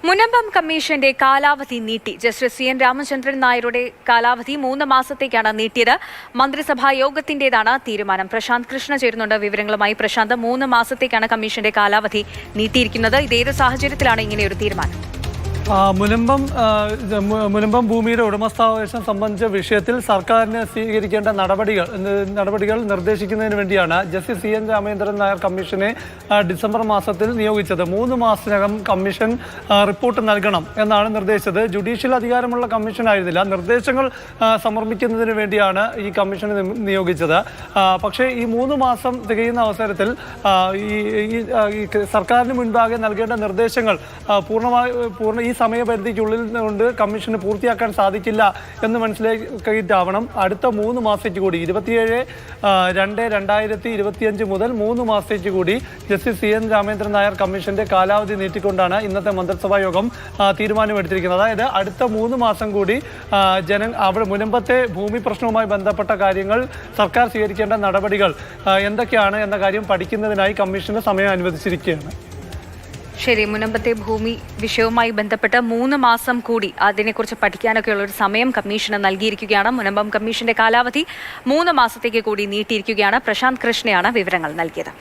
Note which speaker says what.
Speaker 1: മുനമ്പം കമ്മീഷന്റെ കാലാവധി നീട്ടി. ജസ്റ്റിസ് സി എൻ രാമചന്ദ്രൻ നായരുടെ കാലാവധി 3 മാസത്തേക്കാണ് നീട്ടിയത്. മന്ത്രിസഭാ യോഗത്തിന്റേതാണ് തീരുമാനം. പ്രശാന്ത് കൃഷ്ണ ചേരുന്നുണ്ട് വിവരങ്ങളുമായി. പ്രശാന്ത്, 3 മാസത്തേക്കാണ് കമ്മീഷന്റെ കാലാവധി നീട്ടിയിരിക്കുന്നത്. ഇതേത് സാഹചര്യത്തിലാണ് ഇങ്ങനെയൊരു തീരുമാനം?
Speaker 2: മുനമ്പം ഭൂമിയുടെ ഉടമസ്ഥാവകാശം സംബന്ധിച്ച വിഷയത്തിൽ സർക്കാരിന് സ്വീകരിക്കേണ്ട നടപടികൾ നിർദ്ദേശിക്കുന്നതിന് വേണ്ടിയാണ് justice C N Ramachandran Nair കമ്മീഷനെ ഡിസംബർ മാസത്തിൽ നിയോഗിച്ചത്. 3 മാസത്തിനകം കമ്മീഷൻ റിപ്പോർട്ട് നൽകണം എന്നാണ് നിർദ്ദേശിച്ചത്. ജുഡീഷ്യൽ അധികാരമുള്ള കമ്മീഷനായിരുന്നില്ല, നിർദ്ദേശങ്ങൾ സമർപ്പിക്കുന്നതിന് വേണ്ടിയാണ് ഈ കമ്മീഷനെ നിയോഗിച്ചത്. പക്ഷേ ഈ 3 മാസം തികയുന്ന അവസരത്തിൽ ഈ സർക്കാരിന് മുൻപാകെ നൽകേണ്ട നിർദ്ദേശങ്ങൾ ഈ സമയപരിധിക്കുള്ളിൽ കൊണ്ട് കമ്മീഷന് പൂർത്തിയാക്കാൻ സാധിക്കില്ല എന്ന് മനസ്സിലാക്കിയിട്ടാവണം അടുത്ത 3 മാസത്തേക്ക് കൂടി 27/2/2025 മുതൽ 3 മാസത്തേക്ക് കൂടി justice C N Ramachandran Nair കമ്മീഷന്റെ കാലാവധി നീട്ടിക്കൊണ്ടാണ് ഇന്നത്തെ മന്ത്രിസഭാ യോഗം തീരുമാനമെടുത്തിരിക്കുന്നത്. അതായത് അടുത്ത 3 മാസം കൂടി അവിടെ മുനമ്പത്തെ ഭൂമി പ്രശ്നവുമായി ബന്ധപ്പെട്ട കാര്യങ്ങൾ സർക്കാർ സ്വീകരിക്കേണ്ട നടപടികൾ എന്തൊക്കെയാണ് എന്ന കാര്യം പഠിക്കുന്നതിനായി കമ്മീഷന് സമയം അനുവദിച്ചിരിക്കുകയാണ്.
Speaker 1: ശരി, മുനമ്പത്തെ ഭൂമി വിഷയവുമായി ബന്ധപ്പെട്ട് 3 മാസം കൂടി അതിനെക്കുറിച്ച് പഠിക്കാനൊക്കെയുള്ള ഒരു സമയം കമ്മീഷന് നൽകിയിരിക്കുകയാണ്. മുനമ്പം കമ്മീഷന്റെ കാലാവധി 3 മാസത്തേക്ക് കൂടി നീട്ടിയിരിക്കുകയാണ്. പ്രശാന്ത് കൃഷ്ണയാണ് വിവരങ്ങൾ നൽകിയത്.